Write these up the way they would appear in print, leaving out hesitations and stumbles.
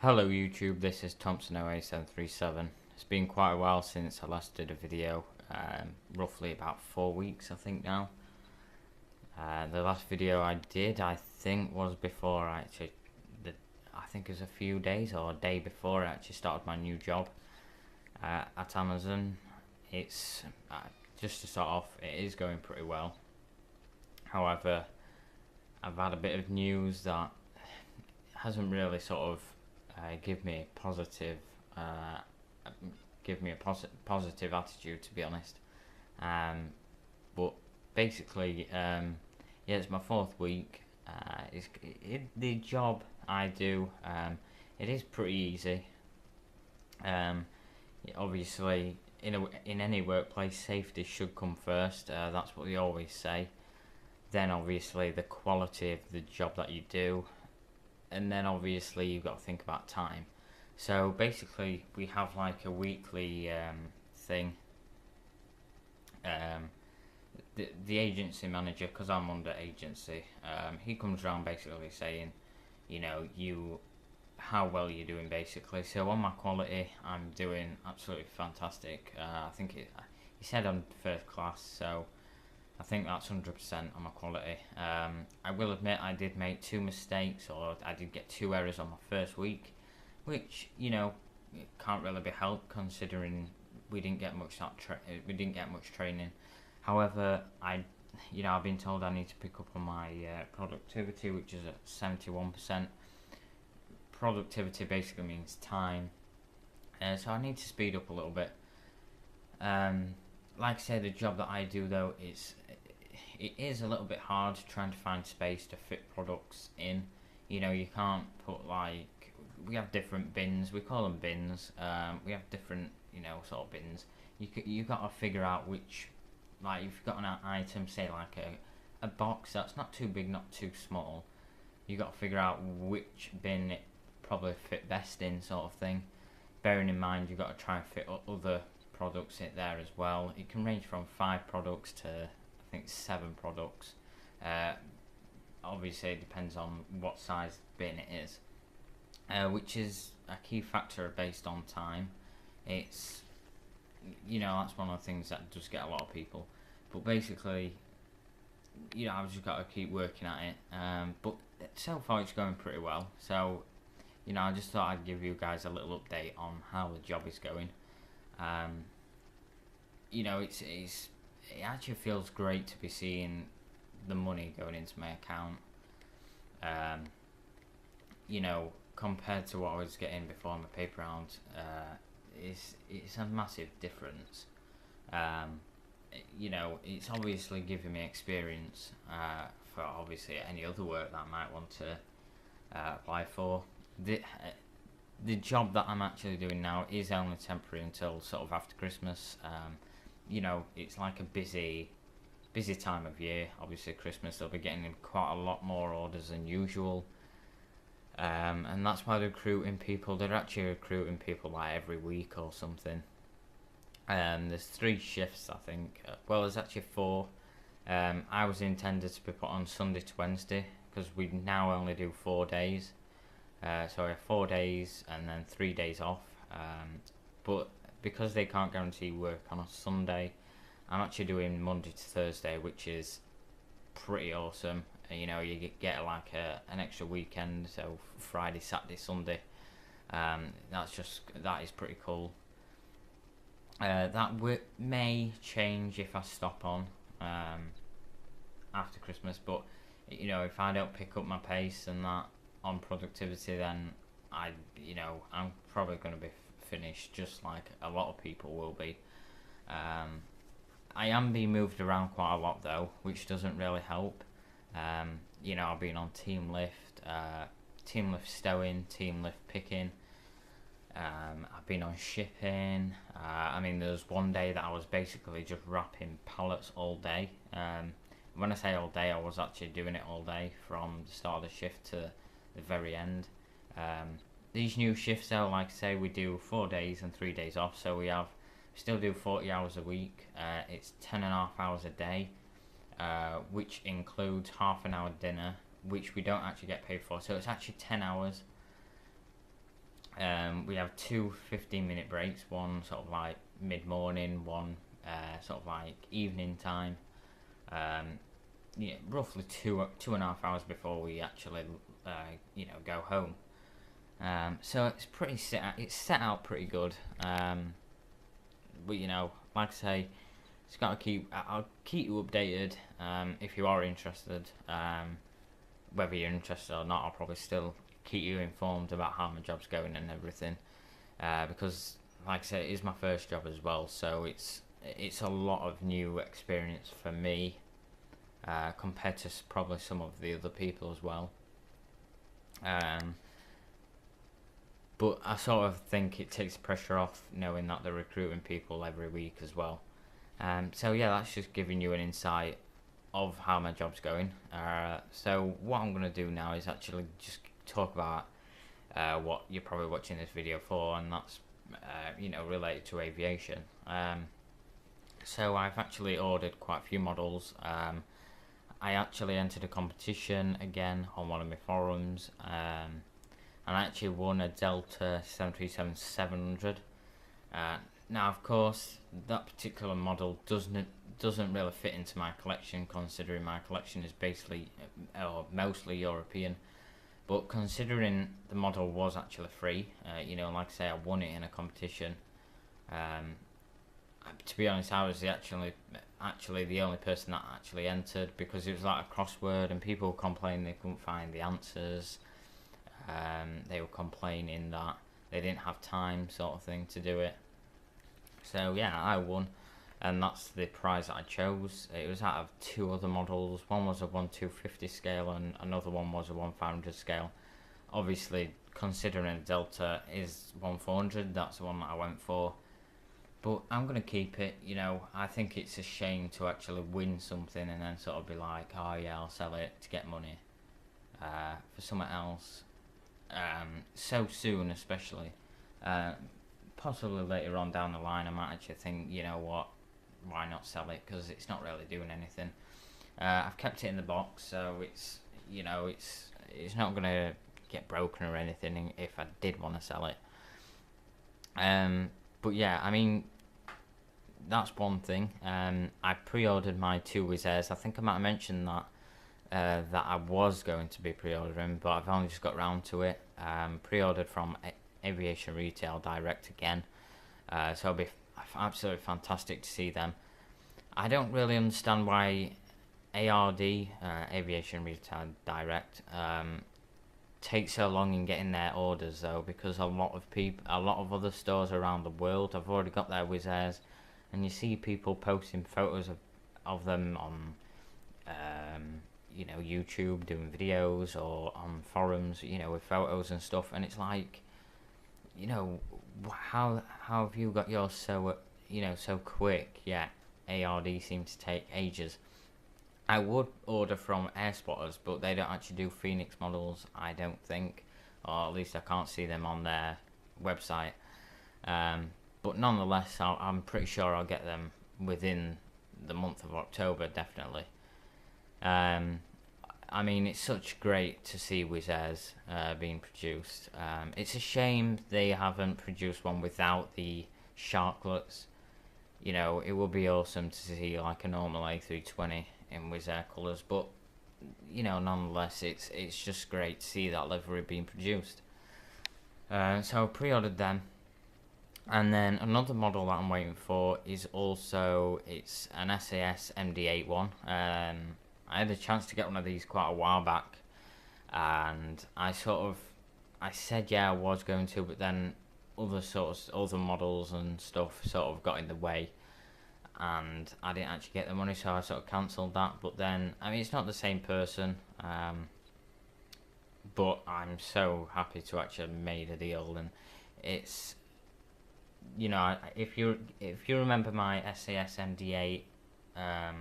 Hello YouTube, this is Thompson08737. It's been quite a while since I last did a video, roughly about 4 weeks I think now. The last video I did I think was before I think it was a few days or a day before I actually started my new job at Amazon. It's, just to start off, it is going pretty well. However, I've had a bit of news that hasn't really sort of give me a positive positive attitude, to be honest. But basically, yeah, it's my 4th week. The job I do, it is pretty easy. Obviously, in any workplace, safety should come first. That's what they always say. Then obviously the quality of the job that you do, and then obviously you've got to think about time. So basically we have like a weekly thing. The agency manager, because I'm under agency, he comes around basically saying, how well you're doing basically. So on my quality, I'm doing absolutely fantastic. I think he said I'm first class, so I think that's 100% on my quality. I will admit I did make 2 mistakes, or I did get 2 errors on my first week, which it can't really be helped considering we didn't get much training. However, I've been told I need to pick up on my productivity, which is at 71%. Productivity basically means time, so I need to speed up a little bit. Like I say, the job that I do though it is a little bit hard trying to find space to fit products in. You can't put we have different bins. We call them bins. We have different sort of bins. You got to figure out which, if you've got an item, say like a box that's not too big, not too small. You got to figure out which bin it probably fit best in, sort of thing. Bearing in mind, you've got to try and fit other products in there as well. It can range from 5 products to I think 7 products. Obviously it depends on what size bin it is, which is a key factor based on time. It's that's one of the things that does get a lot of people, but basically I've just got to keep working at it. But so far it's going pretty well, so I just thought I'd give you guys a little update on how the job is going. It actually feels great to be seeing the money going into my account. Compared to what I was getting before on the paper round, it's a massive difference. It's obviously giving me experience for obviously any other work that I might want to apply for. The job that I'm actually doing now is only temporary until sort of after Christmas. It's like a busy time of year. Obviously Christmas, they'll be getting in quite a lot more orders than usual. And that's why they're recruiting people. They're actually recruiting people like every week or something. There's 3 shifts, I think. Well, there's actually 4. I was intended to be put on Sunday to Wednesday, because we now only do 4 days. So I have 4 days and then 3 days off. But because they can't guarantee work on a Sunday, I'm actually doing Monday to Thursday, which is pretty awesome. You get like an extra weekend, so Friday, Saturday, Sunday. That is pretty cool. That may change if I stop on after Christmas, but if I don't pick up my pace and that on productivity, then I'm probably going to be finished, just like a lot of people will be. I am being moved around quite a lot though, which doesn't really help. I've been on team lift stowing, team lift picking. I've been on shipping. There was one day that I was basically just wrapping pallets all day. When I say all day, I was actually doing it all day from the start of the shift to the very end. These new shifts though, like I say, we do 4 days and 3 days off, so we still do 40 hours a week. It's 10.5 hours a day, which includes half an hour dinner, which we don't actually get paid for, so it's actually 10 hours. We have two 15-minute breaks, one sort of like mid-morning, one sort of like evening time. Yeah, roughly 2.5 hours before we actually go home. So it's pretty it's set out pretty good. But like I say, it's got to I'll keep you updated if you are interested. Whether you're interested or not, I'll probably still keep you informed about how my job's going and everything. Because like I said, it is my first job as well, so it's a lot of new experience for me compared to probably some of the other people as well. But I sort of think it takes the pressure off knowing that they're recruiting people every week as well. So yeah, that's just giving you an insight of how my job's going. So what I'm going to do now is actually just talk about what you're probably watching this video for, and that's related to aviation. So I've actually ordered quite a few models. I actually entered a competition again on one of my forums, and I actually won a Delta 737-700. Now, of course, that particular model doesn't really fit into my collection, considering my collection is basically or mostly European. But considering the model was actually free, like I say, I won it in a competition. To be honest, I was actually the only person that actually entered, because it was like a crossword and people complained they couldn't find the answers. They were complaining that they didn't have time, sort of thing, to do it. So yeah, I won, and that's the prize that I chose. It was out of two other models. One was a 1/250 scale and another one was a 1/500 scale. Obviously, considering a Delta is 1/400, that's the one that I went for. But I'm going to keep it. I think it's a shame to actually win something and then sort of be like, oh yeah, I'll sell it to get money for something else so soon, especially. Possibly later on down the line, I might actually think, you know what, why not sell it, because it's not really doing anything. I've kept it in the box, so it's not going to get broken or anything if I did want to sell it. But yeah, I mean, that's one thing. I pre-ordered my two Wizz Airs. I think I might have mentioned that I was going to be pre-ordering, but I've only just got round to it. Pre-ordered from Aviation Retail Direct again, so it'll be absolutely fantastic to see them. I don't really understand why ARD, Aviation Retail Direct, takes so long in getting their orders though, because a lot of other stores around the world have already got their Wizz Airs, and you see people posting photos of them on YouTube, doing videos, or on forums, with photos and stuff, and it's like, how have you got yours so quick? Yeah, ARD seems to take ages. I would order from Airspotters, but they don't actually do Phoenix models, I don't think, or at least I can't see them on their website. But nonetheless, I'm pretty sure I'll get them within the month of October, definitely. I mean, it's such great to see Wizz Airs being produced. It's a shame they haven't produced one without the sharklets. It would be awesome to see like a normal A320 in Wizz Air colours, but nonetheless, it's just great to see that livery being produced. So I pre-ordered them, and then another model that I'm waiting for is it's an SAS MD-81. I had a chance to get one of these quite a while back, and I said yeah I was going to, but then other models and stuff sort of got in the way, and I didn't actually get the money, so I sort of cancelled that. But then, I mean, it's not the same person, but I'm so happy to actually have made a deal. And it's, if you remember my SAS MD-8, I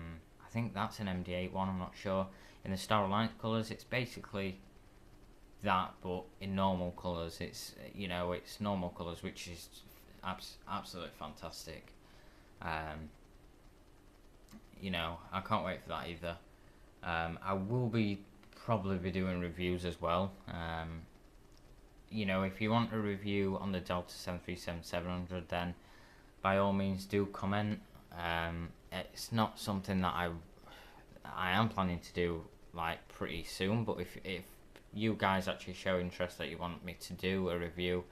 think that's an MD-8 one, I'm not sure, in the Star Alliance colours, it's basically that, but in normal colours. It's normal colours, which is absolutely fantastic. I can't wait for that either. I will probably be doing reviews as well. you know, if you want a review on the Delta 737-700, then by all means do comment. It's not something that I am planning to do like pretty soon, but if you guys actually show interest that you want me to do a review,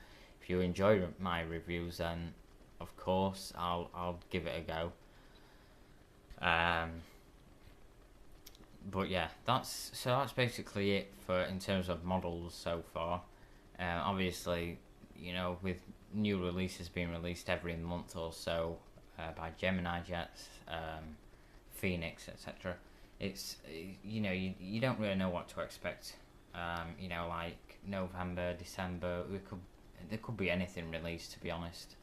if you enjoy my reviews, then of course I'll give it a go. But yeah, that's basically it for in terms of models so far. Obviously, you know, with new releases being released every month or so by Gemini Jets, Phoenix, etc. It's, you know, you don't really know what to expect. You know, like November, December, there could be anything released, to be honest,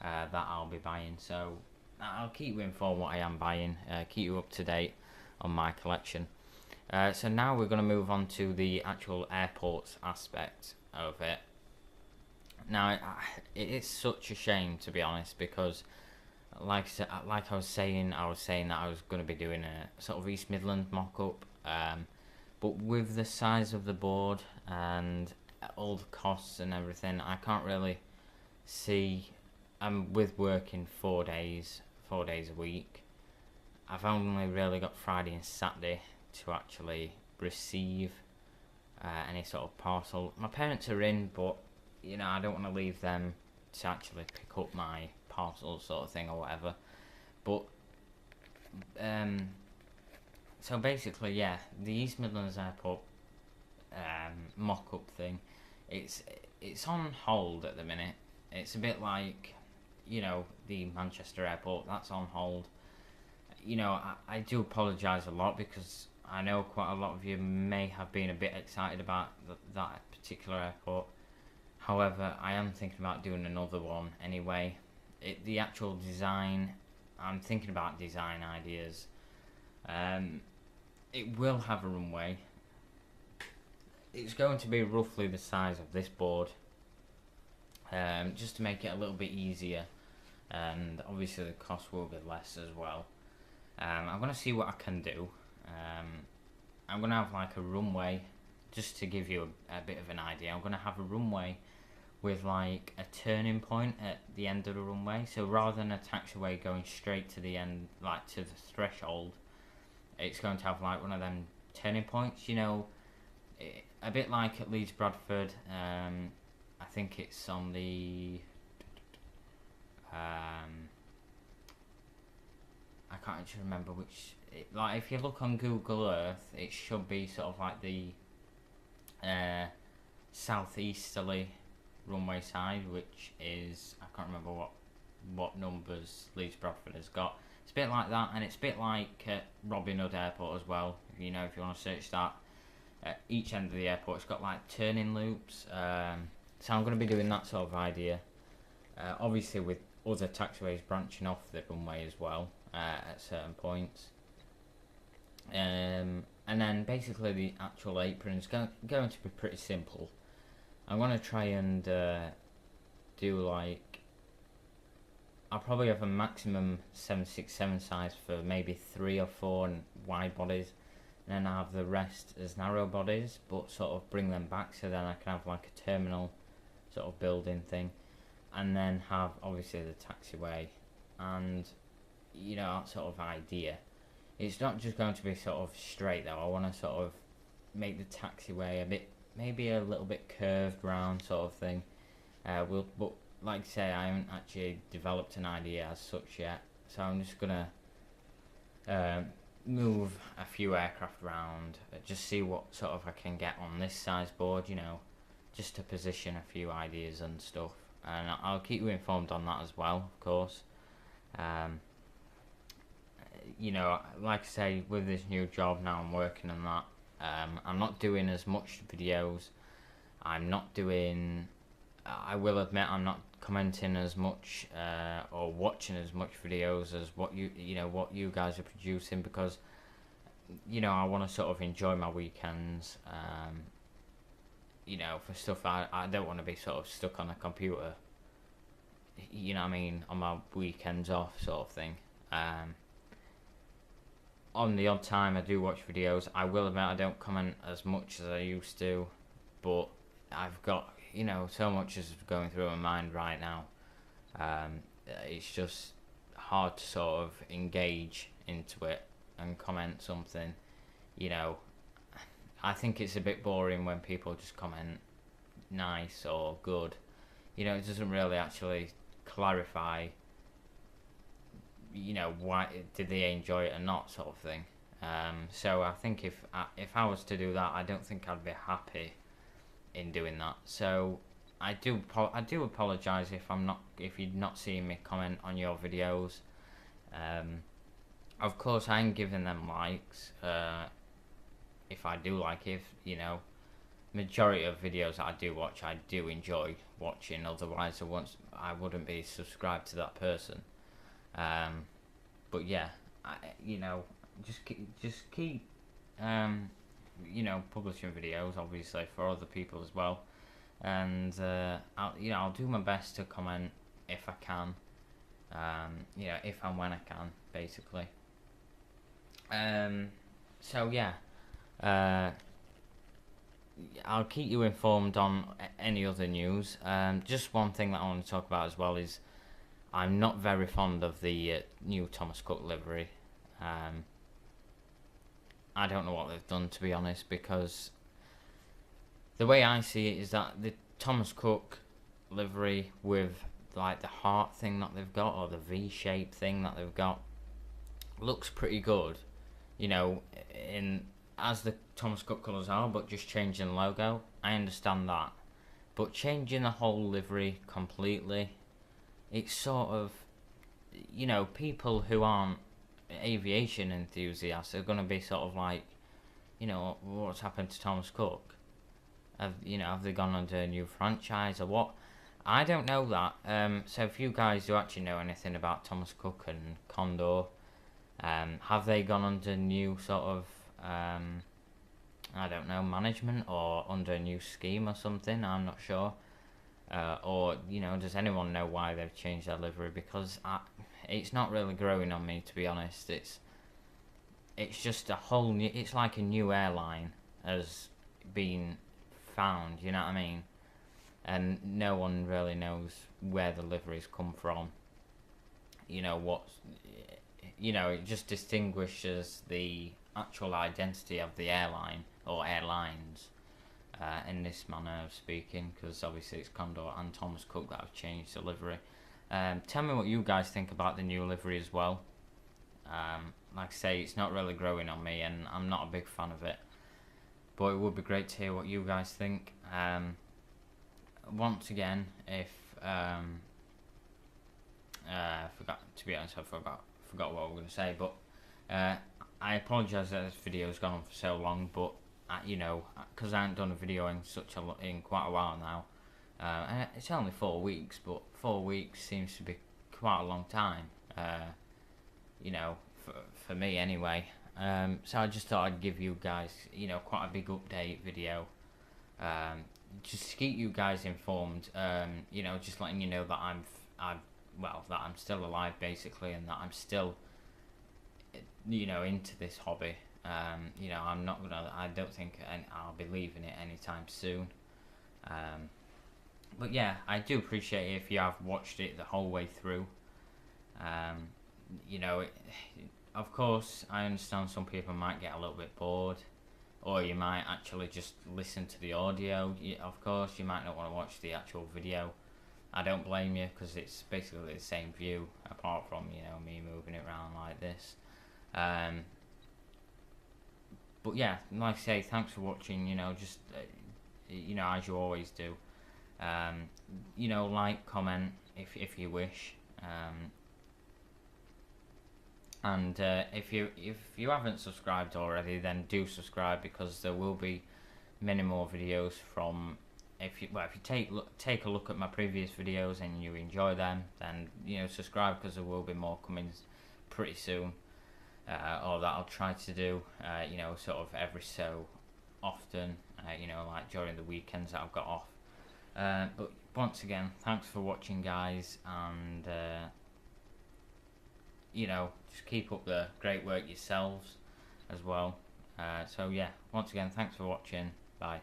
that I'll be buying. So I'll keep you informed what I am buying, keep you up to date on my collection. So now we're going to move on to the actual airports aspect of it. Now, it is such a shame, to be honest, because like I was saying that I was going to be doing a sort of East Midlands mock-up, but with the size of the board and all the costs and everything, I can't really see. With working 4 days a week, I've only really got Friday and Saturday to actually receive any sort of parcel. My parents are in, but you know, I don't want to leave them to actually pick up my parcel sort of thing or whatever. But so basically, yeah, the East Midlands Airport mock-up thing, it's on hold at the minute. It's a bit like, you know, the Manchester Airport, that's on hold. You know, I do apologise a lot, because I know quite a lot of you may have been a bit excited about that particular airport. However, I am thinking about doing another one anyway. The actual design, I'm thinking about design ideas. It will have a runway. It's going to be roughly the size of this board, just to make it a little bit easier, and obviously the cost will be less as well. I'm going to see what I can do. I'm going to have like a runway, just to give you a bit of an idea. I'm going to have a runway with like a turning point at the end of the runway. So rather than a taxiway going straight to the end, like to the threshold, it's going to have like one of them turning points, you know, a bit like at Leeds Bradford. I think it's on the I can't actually remember which. Like if you look on Google Earth, it should be sort of like the southeasterly runway side, which is, I can't remember what numbers Leeds Bradford has got. It's a bit like that, and it's a bit like Robin Hood Airport as well. You know, if you want to search that, at each end of the airport, it's got like turning loops. So I'm going to be doing that sort of idea. Obviously, with other taxiways branching off the runway as well at certain points. And then basically the actual apron is going to be pretty simple. I'm going to try and do like, I'll probably have a maximum 767 size for maybe 3 or 4 wide bodies, and then I have the rest as narrow bodies, but sort of bring them back so then I can have like a terminal sort of building thing, and then have obviously the taxiway, and you know, that sort of idea. It's not just going to be sort of straight though. I want to sort of make the taxiway a bit, maybe a little bit curved round sort of thing. But like I say, I haven't actually developed an idea as such yet, so I'm just gonna move a few aircraft around, just see what sort of I can get on this size board, you know, just to position a few ideas and stuff, and I'll keep you informed on that as well, of course. You know, like I say, with this new job now, I'm working on that. I'm not doing as much videos. I'm not doing, I will admit, I'm not commenting as much or watching as much videos as what what you guys are producing, because you know, I want to sort of enjoy my weekends. You know, for stuff I don't want to be sort of stuck on a computer, you know what I mean, on my weekends off sort of thing. On the odd time I do watch videos. I will admit I don't comment as much as I used to, but I've got you know, so much is going through my mind right now. It's just hard to sort of engage into it and comment something. You know, I think it's a bit boring when people just comment nice or good. You know, it doesn't really actually clarify, you know, why did they enjoy it or not, sort of thing. So I think if I was to do that, I don't think I'd be happy in doing that. So I do apologise if you're not seeing me comment on your videos. Of course, I'm giving them likes. If I do like it, you know, majority of videos that I do watch, I do enjoy watching. Otherwise, I wouldn't be subscribed to that person. But yeah, you know, just keep you know, publishing videos, obviously, for other people as well. And I'll do my best to comment if I can. You know, if and when I can, basically. So yeah, I'll keep you informed on any other news. Just one thing that I want to talk about as well is I'm not very fond of the new Thomas Cook livery. I don't know what they've done, to be honest, because the way I see it is that the Thomas Cook livery with like the heart thing that they've got, or the V-shaped thing that they've got, looks pretty good, you know, in as the Thomas Cook colours are, but just changing the logo, I understand that. But changing the whole livery completely, it's sort of, you know, people who aren't aviation enthusiasts are going to be sort of like, you know, what's happened to Thomas Cook? Have they gone under a new franchise or what? I don't know that. So if you guys do actually know anything about Thomas Cook and Condor, have they gone under new sort of, I don't know, management, or under a new scheme or something? I'm not sure. Or, you know, does anyone know why they've changed their livery? Because it's not really growing on me, to be honest. It's just a whole new, it's like a new airline has been found, you know what I mean? And no one really knows where the liveries come from. You know, it just distinguishes the actual identity of the airline or airlines, in this manner of speaking, because obviously it's Condor and Thomas Cook that have changed the livery. Tell me what you guys think about the new livery as well. Like I say, it's not really growing on me, and I'm not a big fan of it, but it would be great to hear what you guys think. Once again, if I forgot what I was going to say, but I apologise that this video has gone on for so long, but you know, because I haven't done a video in quite a while now. And it's only 4 weeks, but 4 weeks seems to be quite a long time. You know, for me anyway. So I just thought I'd give you guys, you know, quite a big update video. Just to keep you guys informed. You know, just letting you know that that I'm still alive, basically, and that I'm still, you know, into this hobby. You know, I don't think I'll be leaving it anytime soon. But yeah, I do appreciate it if you have watched it the whole way through. You know, of course, I understand some people might get a little bit bored, or you might actually just listen to the audio. Of course, you might not want to watch the actual video. I don't blame you, because it's basically the same view, apart from, you know, me moving it around like this. But yeah, like I say, thanks for watching. You know, just you know, as you always do. You know, like, comment if you wish. And if you haven't subscribed already, then do subscribe, because there will be many more videos from. If you take a look at my previous videos and you enjoy them, then, you know, subscribe, because there will be more coming pretty soon. Or that I'll try to do, you know, sort of every so often, you know, like during the weekends that I've got off. But once again, thanks for watching, guys, and you know, just keep up the great work yourselves as well. So yeah, once again, thanks for watching. Bye.